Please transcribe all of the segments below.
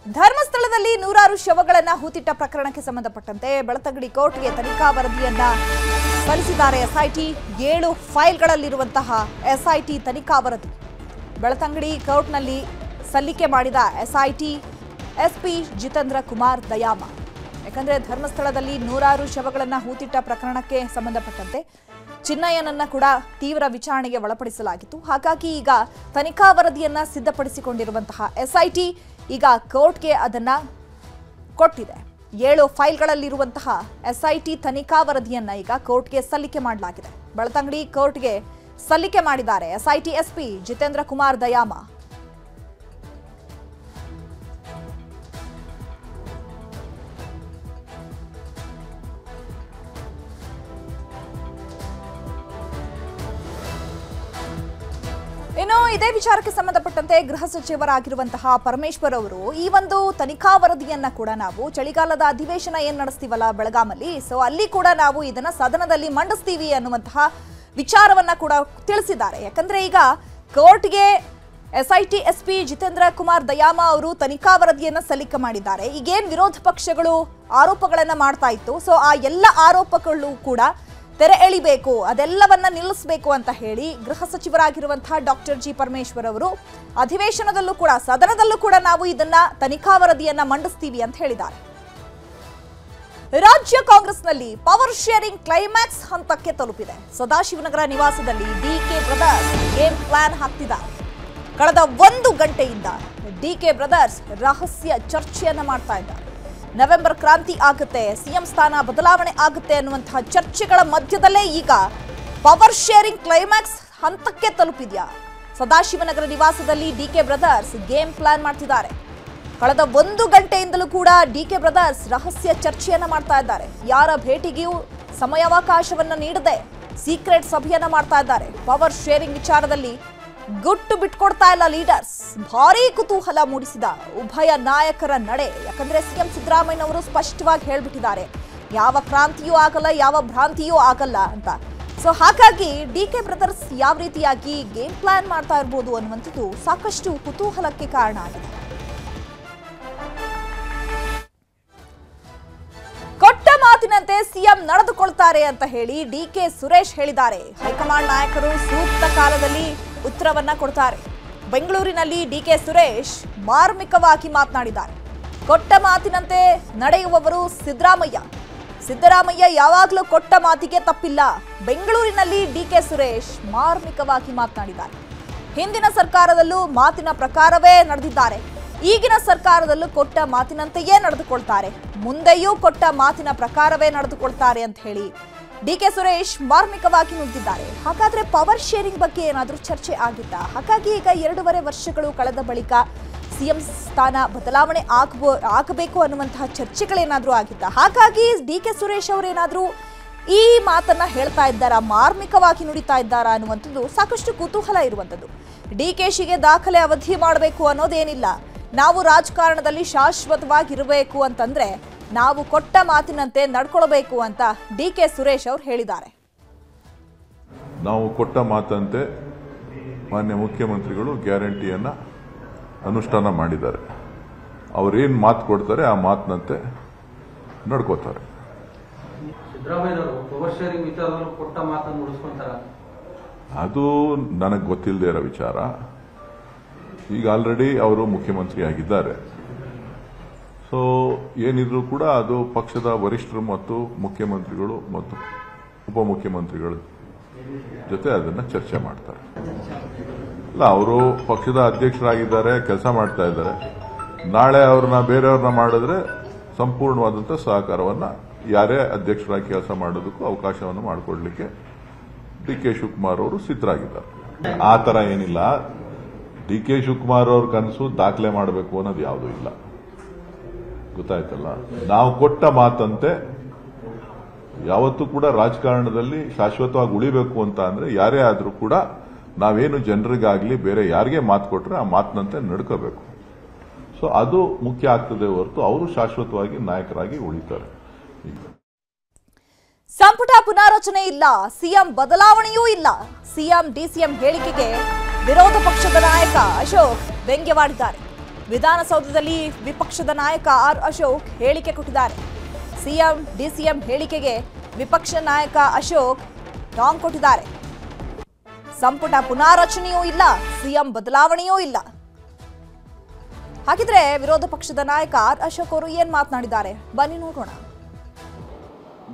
ಧರ್ಮಸ್ಥಳದಲ್ಲಿ ನೂರಾರು ಶವಗಳನ್ನ ಹೂತಿಟ್ಟ ಪ್ರಕರಣಕ್ಕೆ ಸಂಬಂಧಪಟ್ಟಂತೆ ಬೆಳತಂಗಡಿ ಕೋರ್ಟ್ಗೆ ತನಿಖಾ ವರದಿಯನ್ನ ಸಲ್ಲಿಸಿದ್ದಾರೆ ಎಸ್ಐಟಿ 7 ಫೈಲ್ಗಳಲ್ಲಿರುವಂತಹ ಎಸ್ಐಟಿ ತನಿಖಾ ವರದಿ ಬೆಳತಂಗಡಿ ಕೋರ್ಟ್ನಲ್ಲಿ ಸಲ್ಲಿಕೆ ಮಾಡಿದ ಎಸ್ಐಟಿ ಎಸ್ಪಿ ಜಿತೇಂದ್ರ ಕುಮಾರ್ ದಯಾಮ ಯಾಕಂದ್ರೆ ಧರ್ಮಸ್ಥಳದಲ್ಲಿ ನೂರಾರು ಶವಗಳನ್ನ ಹೂತಿಟ್ಟ ಪ್ರಕರಣಕ್ಕೆ ಸಂಬಂಧಪಟ್ಟಂತೆ ಚಿನ್ನಯ್ಯನನ್ನ ಕೂಡ ತೀವ್ರ ವಿಚಾರಣೆಗೆ ಒಳಪಡಿಸಲಾಗಿತ್ತು ಹಾಗಾಗಿ ಈಗ ತನಿಖಾ ವರದಿಯನ್ನ ಸಿದ್ಧಪಡಿಸಿಕೊಂಡಿರುವಂತಹ ಎಸ್ಐಟಿ ಈಗ ಕೋರ್ಟ್ಗೆ ಅದನ್ನ ಕೊಟ್ಟಿದೆ 7 ಫೈಲ್ಗಳಲ್ಲಿರುವಂತಹ ಎಸ್ಐಟಿ ತನಿಖಾ ವರದಿಯನ್ನ ಈಗ ಕೋರ್ಟ್ಗೆ ಸಲ್ಲಿಕೆ ಮಾಡಲಾಗಿದೆ ಬೆಳತಂಗಡಿ ಕೋರ್ಟ್ಗೆ ಸಲ್ಲಿಕೆ ಮಾಡಿದ್ದಾರೆ ಎಸ್ಐಟಿ ಎಸ್ಪಿ ಜಿತೇಂದ್ರ ಕುಮಾರ್ ದಯಾಮ ಇನ್ನು ಇದೇ ವಿಚಾರಕ್ಕೆ ಸಂಬಂಧಪಟ್ಟಂತೆ ಗೃಹ ಸಚಿವರಾಗಿರುವಂತಹ ಪರಮೇಶ್ವರ್ ಅವರು ಈ ಒಂದು ತನಿಖಾ ವರದಿಯನ್ನ ಕೂಡ ನಾವು ಚಳಿಗಾಲದ ಅಧಿವೇಶನ ಏನ್ ನಡೆಸ್ತೀವಲ್ಲ ಬೆಳಗಾಮಲ್ಲಿ ಸೊ ಅಲ್ಲಿ ಕೂಡ ನಾವು ಇದನ್ನ ಸದನದಲ್ಲಿ ಮಂಡಿಸ್ತೀವಿ ಅನ್ನುವಂತಹ ವಿಚಾರವನ್ನ ಕೂಡ ತಿಳಿಸಿದ್ದಾರೆ ಯಾಕಂದ್ರೆ ಈಗ ಕೋರ್ಟ್ಗೆ ಎಸ್ಐಟಿ ಎಸ್ಪಿ ಜಿತೇಂದ್ರ ಕುಮಾರ್ ದಯಾಮ ಅವರು ತನಿಖಾ ವರದಿಯನ್ನ ಸಲ್ಲಿಕೆ ಮಾಡಿದ್ದಾರೆ ಈಗೇನ್ ವಿರೋಧ ಪಕ್ಷಗಳು ಆರೋಪಗಳನ್ನ ಮಾಡ್ತಾ ಇತ್ತು ಸೊ ಆ ಎಲ್ಲ ಆರೋಪಗಳು ಕೂಡ ತೆರೆ ಎಳಿಬೇಕು ಅದೆಲ್ಲವನ್ನ ನಿಲ್ಲಿಸಬೇಕು ಅಂತ ಹೇಳಿ ಗೃಹ ಸಚಿವರಾಗಿರುವಂತಹ ಡಾಕ್ಟರ್ ಜಿ ಪರಮೇಶ್ವರ್ ಅವರು ಅಧಿವೇಶನದಲ್ಲೂ ಕೂಡ ಸದನದಲ್ಲೂ ಕೂಡ ನಾವು ಇದನ್ನ ತನಿಖಾ ವರದಿಯನ್ನ ಮಂಡಿಸ್ತೀವಿ ಅಂತ ಹೇಳಿದ್ದಾರೆ ರಾಜ್ಯ ಕಾಂಗ್ರೆಸ್ನಲ್ಲಿ ಪವರ್ ಶೇರಿಂಗ್ ಕ್ಲೈಮ್ಯಾಕ್ಸ್ ಹಂತಕ್ಕೆ ತಲುಪಿದೆ ಸದಾಶಿವನಗರ ನಿವಾಸದಲ್ಲಿ ಡಿಕೆ ಬ್ರದರ್ಸ್ ಗೇಮ್ ಪ್ಲಾನ್ ಹಾಕ್ತಿದ್ದಾರೆ ಕಳೆದ 1 ಗಂಟೆಯಿಂದ ಡಿಕೆ ಬ್ರದರ್ಸ್ ರಹಸ್ಯ ಚರ್ಚೆಯನ್ನ ಮಾಡ್ತಾ ಇದ್ದಾರೆ ನವೆಂಬರ್ ಕ್ರಾಂತಿ ಆಗುತ್ತೆ ಸಿಎಂ ಸ್ಥಾನ ಬದಲಾವಣೆ ಆಗುತ್ತೆ ಅನ್ನುವಂತಹ ಚರ್ಚೆಗಳ ಮಧ್ಯದಲ್ಲೇ ಈಗ ಪವರ್ ಶೇರಿಂಗ್ ಕ್ಲೈಮ್ಯಾಕ್ಸ್ ಹಂತಕ್ಕೆ ತಲುಪಿದ್ಯಾ ಸದಾಶಿವನಗರ ನಿವಾಸದಲ್ಲಿ ಡಿಕೆ ಬ್ರದರ್ಸ್ ಗೇಮ್ ಪ್ಲಾನ್ ಮಾಡ್ತಿದ್ದಾರೆ ಕಳೆದ 1 ಗಂಟೆಯಿಂದಲೂ ಕೂಡ ಡಿಕೆ ಬ್ರದರ್ಸ್ ರಹಸ್ಯ ಚರ್ಚೆಯನ್ನ ಮಾಡ್ತಾ ಇದ್ದಾರೆ ಯಾರ ಭೇಟಿಗೂ ಸಮಯಾವಕಾಶವನ್ನ ನೀಡದೆ ಸೀಕ್ರೆಟ್ ಸಭೆಯನ್ನ ಮಾಡ್ತಾ ಇದ್ದಾರೆ ಪವರ್ ಶೇರಿಂಗ್ ವಿಚಾರದಲ್ಲಿ ಗುಟ್ಟು ಬಿಟ್ಕೊಡ್ತಾ ಇಲ್ಲ ಲೀಡರ್ಸ್ ಭಾರೀ ಕುತೂಹಲ ಮೂಡಿಸಿದ ಉಭಯ ನಾಯಕರ ನಡೆ ಯಾಕಂದ್ರೆ ಸಿಎಂ ಸಿದ್ದರಾಮಯ್ಯ ಅವರು ಸ್ಪಷ್ಟವಾಗಿ ಹೇಳ್ಬಿಟ್ಟಿದ್ದಾರೆ ಯಾವ ಕ್ರಾಂತಿಯೂ ಆಗಲ್ಲ ಯಾವ ಭ್ರಾಂತಿಯೂ ಆಗಲ್ಲ ಅಂತ ಸೊ ಹಾಗಾಗಿ ಡಿಕೆ ಬ್ರದರ್ಸ್ ಯಾವ ರೀತಿಯಾಗಿ ಗೇಮ್ ಪ್ಲಾನ್ ಮಾಡ್ತಾ ಇರಬಹುದು ಅನ್ನುವಂಥದ್ದು ಸಾಕಷ್ಟು ಕುತೂಹಲಕ್ಕೆ ಕಾರಣ ಆಗಿದೆ ಕೊಟ್ಟ ಮಾತಿನಂತೆ ಸಿಎಂ ನಡೆದುಕೊಳ್ತಾರೆ ಅಂತ ಹೇಳಿ ಡಿಕೆ ಸುರೇಶ್ ಹೇಳಿದ್ದಾರೆ ಹೈಕಮಾಂಡ್ ನಾಯಕರು ಸೂಕ್ತ ಕಾಲದಲ್ಲಿ ಉತ್ತರವನ್ನ ಕೊಡ್ತಾರೆ ಬೆಂಗಳೂರಿನಲ್ಲಿ ಡಿಕೆ ಸುರೇಶ್ ಮಾರ್ಮಿಕವಾಗಿ ಮಾತನಾಡಿದ್ದಾರೆ ಕೊಟ್ಟ ಮಾತಿನಂತೆ ನಡೆಯುವವರು ಸಿದ್ದರಾಮಯ್ಯ ಯಾವಾಗಲೂ ಕೊಟ್ಟ ಮಾತಿಗೆ ತಪ್ಪಿಲ್ಲ ಬೆಂಗಳೂರಿನಲ್ಲಿ ಡಿಕೆ ಸುರೇಶ್ ಮಾರ್ಮಿಕವಾಗಿ ಮಾತನಾಡಿದ್ದಾರೆ ಹಿಂದಿನ ಸರ್ಕಾರದಲ್ಲೂ ಮಾತಿನ ಪ್ರಕಾರವೇ ನಡೆದಿದ್ದಾರೆ ಈಗಿನ ಸರ್ಕಾರದಲ್ಲೂ ಕೊಟ್ಟ ಮಾತಿನಂತೆಯೇ ನಡೆದುಕೊಳ್ತಾರೆ ಮುಂದೆಯೂ ಕೊಟ್ಟ ಮಾತಿನ ಪ್ರಕಾರವೇ ನಡೆದುಕೊಳ್ತಾರೆ ಅಂತ ಹೇಳಿ ಡಿಕೆ ಸುರೇಶ್ ಮಾರ್ಮಿಕವಾಗಿ ನುಗ್ಗಿದ್ದಾರೆ ಹಾಗಾದ್ರೆ ಪವರ್ ಶೇರಿಂಗ್ ಬಗ್ಗೆ ಏನಾದರೂ ಚರ್ಚೆ ಆಗಿತ್ತಾ ಹಾಗಾಗಿ ಈಗ 2.5 ವರ್ಷಗಳು ಕಳೆದ ಬಳಿಕ ಸಿಎಂ ಸ್ಥಾನ ಬದಲಾವಣೆ ಆಗಬೇಕು ಅನ್ನುವಂತಹ ಚರ್ಚೆಗಳೇನಾದರೂ ಆಗಿತ್ತಾ ಹಾಗಾಗಿ ಡಿಕೆ ಸುರೇಶ್ ಅವರೇನಾದರೂ ಈ ಮಾತನ್ನ ಹೇಳ್ತಾ ಇದ್ದಾರಾ ಮಾರ್ಮಿಕವಾಗಿ ನುಡಿತಾ ಇದ್ದಾರಾ ಅನ್ನುವಂಥದ್ದು ಸಾಕಷ್ಟು ಕುತೂಹಲ ಇರುವಂಥದ್ದು ಡಿಕೆಶಿಗೆ ದಾಖಲೆ ಅವಧಿ ಮಾಡಬೇಕು ಅನ್ನೋದೇನಿಲ್ಲ ನಾವು ರಾಜಕಾರಣದಲ್ಲಿ ಶಾಶ್ವತವಾಗಿರಬೇಕು ಅಂತಂದ್ರೆ ನಾವು ಕೊಟ್ಟ ಮಾತಿನಂತೆ ನಡ್ಕೊಳ್ಬೇಕು ಅಂತ ಡಿಕೆ ಸುರೇಶ್ ಅವರು ಹೇಳಿದ್ದಾರೆ ನಾವು ಕೊಟ್ಟ ಮಾತಂತೆ ಮಾನ್ಯ ಮುಖ್ಯಮಂತ್ರಿಗಳು ಗ್ಯಾರಂಟಿಯನ್ನ ಅನುಷ್ಠಾನ ಮಾಡಿದ್ದಾರೆ ಅವರೇನು ಮಾತು ಕೊಡ್ತಾರೆ ಆ ಮಾತಿನಂತೆ ನಡ್ಕೋತಾರೆ ಸಿದ್ದರಾಮಯ್ಯನವರು ಪವರ್ ಶೇರಿಂಗ್ ವಿಚಾರದಲ್ಲಿ ಕೊಟ್ಟ ಮಾತನ್ನು ಉಳಿಸ್ಕೊಂತಾರೆ ಅದು ನನಗೆ ಗೊತ್ತಿಲ್ಲದೆ ಇರೋ ವಿಚಾರ ಈಗ ಆಲ್ರೆಡಿ ಅವರು ಮುಖ್ಯಮಂತ್ರಿ ಆಗಿದ್ದಾರೆ ಸೊ ಏನಿದ್ರು ಕೂಡ ಅದು ಪಕ್ಷದ ವರಿಷ್ಠರು ಮತ್ತು ಮುಖ್ಯಮಂತ್ರಿಗಳು ಮತ್ತು ಉಪಮುಖ್ಯಮಂತ್ರಿಗಳ ಜೊತೆ ಅದನ್ನ ಚರ್ಚೆ ಮಾಡ್ತಾರೆ ಅಲ್ಲ ಅವರು ಪಕ್ಷದ ಅಧ್ಯಕ್ಷರಾಗಿದ್ದಾರೆ ಕೆಲಸ ಮಾಡ್ತಾ ಇದ್ದಾರೆ ನಾಳೆ ಅವ್ರನ್ನ ಬೇರೆಯವ್ರನ್ನ ಮಾಡಿದ್ರೆ ಸಂಪೂರ್ಣವಾದಂತಹ ಸಹಕಾರವನ್ನ ಯಾರೇ ಅಧ್ಯಕ್ಷರಾಗಿ ಕೆಲಸ ಮಾಡೋದಕ್ಕೂ ಅವಕಾಶವನ್ನು ಮಾಡಿಕೊಡ್ಲಿಕ್ಕೆ ಡಿ ಕೆ ಶಿವಕುಮಾರ್ ಅವರು ಸಿದ್ಧರಾಗಿದ್ದಾರೆ ಆ ತರ ಏನಿಲ್ಲ ಡಿ ಕೆ ಶಿವಕುಮಾರ್ ಅವ್ರ ಕನಸು ದಾಖಲೆ ಮಾಡಬೇಕು ಅನ್ನೋದು ಯಾವುದೂ ಇಲ್ಲ ಗೊತ್ತಾಯ್ತಲ್ಲ ನಾವು ಕೊಟ್ಟ ಮಾತಂತೆ ಯಾವತ್ತೂ ಕೂಡ ರಾಜಕಾರಣದಲ್ಲಿ ಶಾಶ್ವತವಾಗಿ ಉಳಿಬೇಕು ಅಂತ ಅಂದ್ರೆ ಯಾರೇ ಆದ್ರೂ ಕೂಡ ನಾವೇನು ಜನರಿಗಾಗ್ಲಿ ಬೇರೆ ಯಾರಿಗೆ ಮಾತು ಕೊಟ್ರೆ ಆ ಮಾತಿನಂತೆ ನಡ್ಕೋಬೇಕು ಸೊ ಅದು ಮುಖ್ಯ ಆಗ್ತದೆ ಹೊರತು ಅವರು ಶಾಶ್ವತವಾಗಿ ನಾಯಕರಾಗಿ ಉಳಿತಾರೆ ಸಂಪುಟ ಪುನಾರಚನೆ ಇಲ್ಲ ಸಿಎಂ ಬದಲಾವಣೆಯೂ ಇಲ್ಲ ಸಿಎಂ ಡಿಸಿಎಂ ಹೇಳಿಕೆಗೆ ವಿರೋಧ ಪಕ್ಷದ ನಾಯಕ ಅಶೋಕ್ ವ್ಯಂಗ್ಯವಾಡಿದ್ದಾರೆ ವಿಧಾನಸೌಧದಲ್ಲಿ ವಿಪಕ್ಷದ ನಾಯಕ ಆರ್ ಅಶೋಕ್ ಹೇಳಿಕೆ ಕೊಟ್ಟಿದ್ದಾರೆ. ಸಿಎಂ ಡಿಸಿಎಂ ಹೇಳಿಕೆಗೆ ವಿಪಕ್ಷ ನಾಯಕ ಅಶೋಕ್ ಟಾಂಗ್ ಕೊಟ್ಟಿದ್ದಾರೆ. ಸಂಪುಟ ಪುನಾರಚನೆಯೂ ಇಲ್ಲ, ಸಿಎಂ ಬದಲಾವಣೆಯೂ ಇಲ್ಲ. ಹಾಗಿದ್ರೆ ವಿರೋಧ ಪಕ್ಷದ ನಾಯಕ ಆರ್ ಅಶೋಕ್ ಅವರು ಏನ್ ಮಾತನಾಡಿದ್ದಾರೆ ಬನ್ನಿ ನೋಡೋಣ.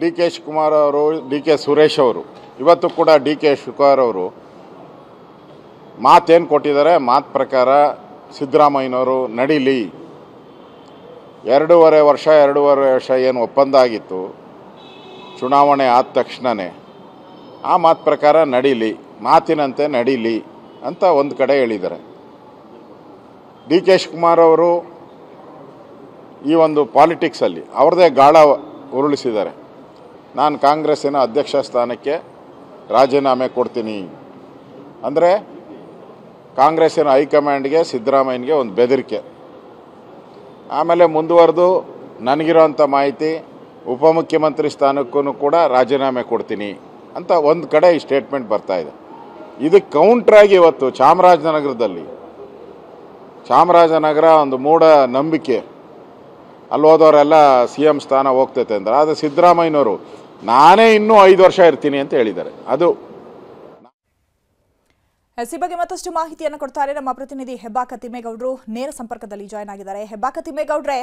ಡಿ ಕೆ ಶಿವಕುಮಾರ್ ಅವರು, ಡಿ ಕೆ ಸುರೇಶ್ ಅವರು, ಇವತ್ತು ಕೂಡ ಡಿ ಕೆ ಶಿವಕುಮಾರ್ ಅವರು ಮಾತೇನು ಕೊಟ್ಟಿದ್ದಾರೆ, ಮಾತು ಪ್ರಕಾರ ಸಿದ್ದರಾಮಯ್ಯನವರು ನಡೀಲಿ. 2.5 ವರ್ಷ ಏನು ಒಪ್ಪಂದ ಆಗಿತ್ತು ಚುನಾವಣೆ ಆದ ತಕ್ಷಣವೇ, ಆ ಮಾತು ಪ್ರಕಾರ ನಡೀಲಿ, ಮಾತಿನಂತೆ ನಡೀಲಿ ಅಂತ ಒಂದು ಕಡೆ ಹೇಳಿದ್ದಾರೆ. ಡಿ ಕೆ ಶಿವಕುಮಾರ್ ಅವರು ಈ ಒಂದು ಪಾಲಿಟಿಕ್ಸಲ್ಲಿ ಅವ್ರದ್ದೇ ಗಾಳ ಉರುಳಿಸಿದ್ದಾರೆ. ನಾನು ಕಾಂಗ್ರೆಸ್ಸಿನ ಅಧ್ಯಕ್ಷ ಸ್ಥಾನಕ್ಕೆ ರಾಜೀನಾಮೆ ಕೊಡ್ತೀನಿ ಅಂದರೆ ಕಾಂಗ್ರೆಸ್ಸಿನ ಹೈಕಮಾಂಡ್ಗೆ ಸಿದ್ದರಾಮಯ್ಯನಿಗೆ ಒಂದು ಬೆದರಿಕೆ. ಆಮೇಲೆ ಮುಂದುವರೆದು ನನಗಿರೋಂಥ ಮಾಹಿತಿ ಉಪಮುಖ್ಯಮಂತ್ರಿ ಸ್ಥಾನಕ್ಕೂ ಕೂಡ ರಾಜೀನಾಮೆ ಕೊಡ್ತೀನಿ ಅಂತ ಒಂದು ಕಡೆ ಈ ಸ್ಟೇಟ್ಮೆಂಟ್ ಬರ್ತಾಯಿದೆ. ಇದಕ್ಕೆ ಕೌಂಟ್ರಾಗಿ ಇವತ್ತು ಚಾಮರಾಜನಗರ ಒಂದು ಮೂಢ ನಂಬಿಕೆ, ಅಲ್ಲಿ ಹೋದವರೆಲ್ಲ ಸಿ ಎಂ ಸ್ಥಾನ ಹೋಗ್ತೈತೆ ಅಂದ್ರೆ, ಆದರೆ ಸಿದ್ದರಾಮಯ್ಯನವರು ನಾನೇ ಇನ್ನೂ 5 ವರ್ಷ ಇರ್ತೀನಿ ಅಂತ ಹೇಳಿದ್ದಾರೆ. ಅದು ಈ ಬಗ್ಗೆ ಮತ್ತಷ್ಟು ಮಾಹಿತಿಯನ್ನು ಕೊಡ್ತಾರೆ ನಮ್ಮ ಪ್ರತಿನಿಧಿ ಹೆಬ್ಬಾಕ ತಿಮ್ಮೇಗೌಡರು, ನೇರ ಸಂಪರ್ಕದಲ್ಲಿ ಜಾಯ್ನ್ ಆಗಿದ್ದಾರೆ. ಹೆಬ್ಬಾಕ ತಿಮ್ಮೇಗೌಡ್ರೆ,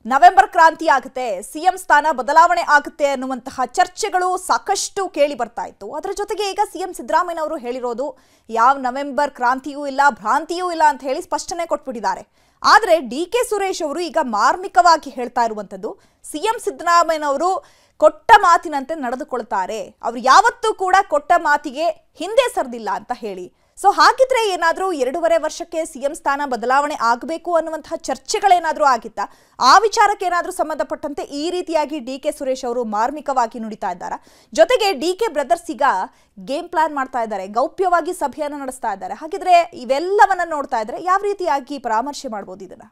ನವೆಂಬರ್ ಕ್ರಾಂತಿ ಆಗುತ್ತೆ, ಸಿಎಂ ಸ್ಥಾನ ಬದಲಾವಣೆ ಆಗುತ್ತೆ ಅನ್ನುವಂತಹ ಚರ್ಚೆಗಳು ಸಾಕಷ್ಟು ಕೇಳಿ ಬರ್ತಾ ಇತ್ತು. ಅದರ ಜೊತೆಗೆ ಈಗ ಸಿಎಂ ಸಿದ್ದರಾಮಯ್ಯ ಅವರು ಹೇಳಿರೋದು ಯಾವ ನವೆಂಬರ್ ಕ್ರಾಂತಿಯೂ ಇಲ್ಲ, ಭ್ರಾಂತಿಯೂ ಇಲ್ಲ ಅಂತ ಹೇಳಿ ಸ್ಪಷ್ಟನೆ ಕೊಟ್ಬಿಟ್ಟಿದ್ದಾರೆ. ಆದರೆ ಡಿ ಕೆ ಸುರೇಶ್ ಅವರು ಈಗ ಮಾರ್ಮಿಕವಾಗಿ ಹೇಳ್ತಾ ಇರುವಂಥದ್ದು, ಸಿಎಂ ಸಿದ್ದರಾಮಯ್ಯನವರು ಕೊಟ್ಟ ಮಾತಿನಂತೆ ನಡೆದುಕೊಳ್ತಾರೆ, ಅವರು ಯಾವತ್ತೂ ಕೂಡ ಕೊಟ್ಟ ಮಾತಿಗೆ ಹಿಂದೆ ಸರಿದಿಲ್ಲ ಅಂತ ಹೇಳಿ. ಸೊ ಹಾಗಿದ್ರೆ ಏನಾದರೂ 2.5 ವರ್ಷಕ್ಕೆ ಸಿಎಂ ಸ್ಥಾನ ಬದಲಾವಣೆ ಆಗಬೇಕು ಅನ್ನುವಂತಹ ಚರ್ಚೆಗಳೇನಾದರೂ ಆಗಿತ್ತಾ? ಆ ವಿಚಾರಕ್ಕೆ ಏನಾದರೂ ಸಂಬಂಧಪಟ್ಟಂತೆ ಈ ರೀತಿಯಾಗಿ ಡಿ ಕೆ ಸುರೇಶ್ ಅವರು ಮಾರ್ಮಿಕವಾಗಿ ನುಡಿತಾ ಇದ್ದಾರೆ. ಜೊತೆಗೆ ಡಿ ಕೆ ಬ್ರದರ್ಸ್ ಈಗ ಗೇಮ್ ಪ್ಲಾನ್ ಮಾಡ್ತಾ ಇದ್ದಾರೆ, ಗೌಪ್ಯವಾಗಿ ಸಭೆಯನ್ನು ನಡೆಸ್ತಾ ಇದ್ದಾರೆ. ಹಾಗಿದ್ರೆ ಇವೆಲ್ಲವನ್ನ ನೋಡ್ತಾ ಇದ್ರೆ ಯಾವ ರೀತಿಯಾಗಿ ಪರಾಮರ್ಶೆ ಮಾಡ್ಬೋದು ಇದನ್ನ?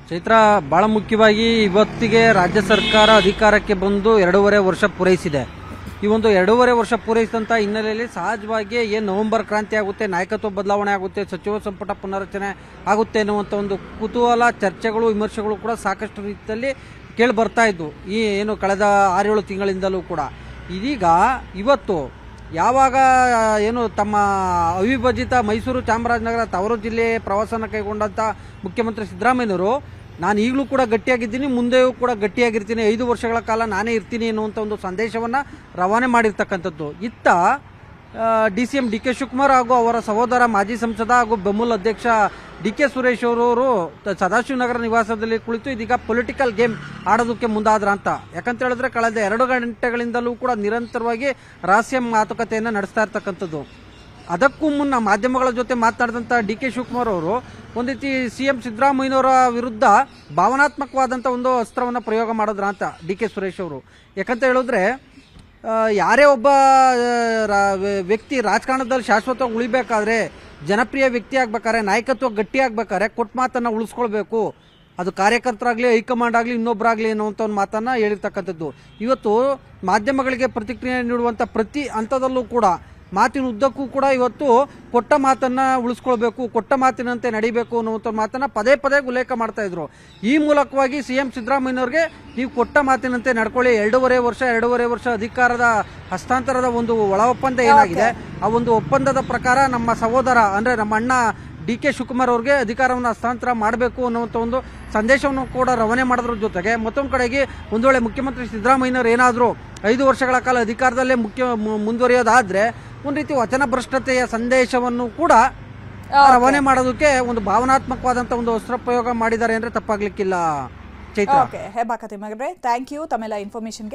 ಚೈತ್ರ, ಬಹಳ ಮುಖ್ಯವಾಗಿ ಇವತ್ತಿಗೆ ರಾಜ್ಯ ಸರ್ಕಾರ ಅಧಿಕಾರಕ್ಕೆ ಬಂದು 2.5 ವರ್ಷ ಪೂರೈಸಿದೆ. ಈ ಒಂದು 2.5 ವರ್ಷ ಪೂರೈಸಿದಂಥ ಹಿನ್ನೆಲೆಯಲ್ಲಿ ಸಹಜವಾಗಿ ಏನು ನವೆಂಬರ್ ಕ್ರಾಂತಿ ಆಗುತ್ತೆ, ನಾಯಕತ್ವ ಬದಲಾವಣೆ ಆಗುತ್ತೆ, ಸಚಿವ ಸಂಪುಟ ಪುನರಚನೆ ಆಗುತ್ತೆ ಅನ್ನುವಂಥ ಒಂದು ಕುತೂಹಲ, ಚರ್ಚೆಗಳು, ವಿಮರ್ಶೆಗಳು ಕೂಡ ಸಾಕಷ್ಟು ರೀತಿಯಲ್ಲಿ ಕೇಳಿ ಬರ್ತಾ ಇದ್ವು ಈ ಏನು ಕಳೆದ 6-7 ತಿಂಗಳಿಂದಲೂ ಕೂಡ. ಇದೀಗ ಇವತ್ತು ಯಾವಾಗ ಏನು ತಮ್ಮ ಅವಿಭಜಿತ ಮೈಸೂರು ಚಾಮರಾಜನಗರ ತವರು ಜಿಲ್ಲೆ ಪ್ರವಾಸನ ಕೈಗೊಂಡಂಥ ಮುಖ್ಯಮಂತ್ರಿ ಸಿದ್ದರಾಮಯ್ಯನವರು, ನಾನು ಈಗಲೂ ಕೂಡ ಗಟ್ಟಿಯಾಗಿದ್ದೀನಿ, ಮುಂದೆಯೂ ಕೂಡ ಗಟ್ಟಿಯಾಗಿರ್ತೀನಿ, 5 ವರ್ಷಗಳ ಕಾಲ ನಾನೇ ಇರ್ತೀನಿ ಎನ್ನುವಂಥ ಒಂದು ಸಂದೇಶವನ್ನು ರವಾನೆ ಮಾಡಿರ್ತಕ್ಕಂಥದ್ದು. ಇತ್ತ ಡಿಸಿಎಂ ಡಿ ಕೆ ಶಿವಕುಮಾರ್ ಹಾಗೂ ಅವರ ಸಹೋದರ ಮಾಜಿ ಸಂಸದ ಹಾಗೂ ಬೆಮೂಲ್ ಅಧ್ಯಕ್ಷ ಡಿ ಕೆ ಸುರೇಶ್ ಅವರು ಸದಾಶಿವನಗರ ನಿವಾಸದಲ್ಲಿ ಕುಳಿತು ಇದೀಗ ಪೊಲಿಟಿಕಲ್ ಗೇಮ್ ಆಡೋದಕ್ಕೆ ಮುಂದಾದ್ರ ಅಂತ. ಯಾಕಂತ ಹೇಳಿದ್ರೆ ಕಳೆದ 2 ಗಂಟೆಗಳಿಂದಲೂ ಕೂಡ ನಿರಂತರವಾಗಿ ರಹಸ್ಯ ಮಾತುಕತೆಯನ್ನು ನಡೆಸ್ತಾ ಇರ್ತಕ್ಕಂಥದ್ದು. ಅದಕ್ಕೂ ಮುನ್ನ ಮಾಧ್ಯಮಗಳ ಜೊತೆ ಮಾತನಾಡಿದಂಥ ಡಿ ಕೆ ಶಿವಕುಮಾರ್ ಅವರು ಒಂದು ರೀತಿ ಸಿಎಂ ಸಿದ್ದರಾಮಯ್ಯನವರ ವಿರುದ್ಧ ಭಾವನಾತ್ಮಕವಾದಂಥ ಒಂದು ಅಸ್ತ್ರವನ್ನು ಪ್ರಯೋಗ ಮಾಡಿದ್ರ ಅಂತ ಡಿ ಕೆ ಸುರೇಶ್ ಅವರು. ಯಾಕಂತ ಹೇಳಿದ್ರೆ ಯಾರೇ ಒಬ್ಬ ವ್ಯಕ್ತಿ ರಾಜಕಾರಣದಲ್ಲಿ ಶಾಶ್ವತವಾಗಿ ಉಳಿಬೇಕಾದ್ರೆ, ಜನಪ್ರಿಯ ವ್ಯಕ್ತಿ ಆಗ್ಬೇಕಾದ್ರೆ, ನಾಯಕತ್ವ ಗಟ್ಟಿ ಆಗ್ಬೇಕಾದ್ರೆ ಕೊಟ್ಟ ಮಾತನ್ನು ಉಳಿಸ್ಕೊಳ್ಬೇಕು. ಅದು ಕಾರ್ಯಕರ್ತರಾಗಲಿ, ಹೈಕಮಾಂಡ್ ಆಗಲಿ, ಇನ್ನೊಬ್ಬರಾಗಲಿ ಅನ್ನುವಂಥ ಒಂದು ಮಾತನ್ನು ಹೇಳಿರ್ತಕ್ಕಂಥದ್ದು. ಇವತ್ತು ಮಾಧ್ಯಮಗಳಿಗೆ ಪ್ರತಿಕ್ರಿಯೆ ನೀಡುವಂಥ ಪ್ರತಿ ಹಂತದಲ್ಲೂ ಕೂಡ ಮಾತಿನ ಉದ್ದಕ್ಕೂ ಕೂಡ ಇವತ್ತು ಕೊಟ್ಟ ಮಾತನ್ನ ಉಳಿಸ್ಕೊಳ್ಬೇಕು, ಕೊಟ್ಟ ಮಾತಿನಂತೆ ನಡಿಬೇಕು ಅನ್ನುವಂಥ ಮಾತನ್ನ ಪದೇ ಪದೇ ಉಲ್ಲೇಖ ಮಾಡ್ತಾ ಇದ್ರು. ಈ ಮೂಲಕವಾಗಿ ಸಿಎಂ ಸಿದ್ದರಾಮಯ್ಯನವ್ರಿಗೆ ನೀವು ಕೊಟ್ಟ ಮಾತಿನಂತೆ ನಡ್ಕೊಳ್ಳಿ, 2.5 ವರ್ಷ ಅಧಿಕಾರದ ಹಸ್ತಾಂತರದ ಒಂದು ಒಳ ಒಪ್ಪಂದ ಏನಾಗಿದೆ, ಆ ಒಂದು ಒಪ್ಪಂದದ ಪ್ರಕಾರ ನಮ್ಮ ಸಹೋದರ ಅಂದ್ರೆ ನಮ್ಮ ಅಣ್ಣ ಡಿ ಕೆ ಶಿವಕುಮಾರ್ ಅವ್ರಿಗೆ ಅಧಿಕಾರವನ್ನು ಹಸ್ತಾಂತರ ಮಾಡಬೇಕು ಅನ್ನುವಂಥ ಒಂದು ಸಂದೇಶವನ್ನು ಕೂಡ ರವಾನೆ ಮಾಡೋದ್ರ ಜೊತೆಗೆ ಮತ್ತೊಂದು ಕಡೆಗೆ ಒಂದು ವೇಳೆ ಮುಖ್ಯಮಂತ್ರಿ ಸಿದ್ದರಾಮಯ್ಯನವರು ಏನಾದರೂ 5 ವರ್ಷಗಳ ಕಾಲ ಅಧಿಕಾರದಲ್ಲೇ ಮುಂದುವರಿಯೋದಾದ್ರೆ ಒಂದು ರೀತಿ ವಚನ ಭ್ರಷ್ಟತೆಯ ಸಂದೇಶವನ್ನು ಕೂಡ ರವಾನೆ ಮಾಡೋದಕ್ಕೆ ಒಂದು ಭಾವನಾತ್ಮಕವಾದಂಥ ಒಂದು ಅಸ್ತ್ರ ಪ್ರಯೋಗ ಮಾಡಿದ್ದಾರೆ ಅಂದ್ರೆ ತಪ್ಪಾಗ್ಲಿಕ್ಕಿಲ್ಲ. ಚೈತ್ರ, ಹೆಬ್ಬಾಕ ತಿಮ್ಮೇಗೌಡ್ರೆ, ಥ್ಯಾಂಕ್ ಯು ತಮ್ಮೆಲ್ಲ ಇನ್ಫಾರ್ಮೇಶನ್ಗೆ.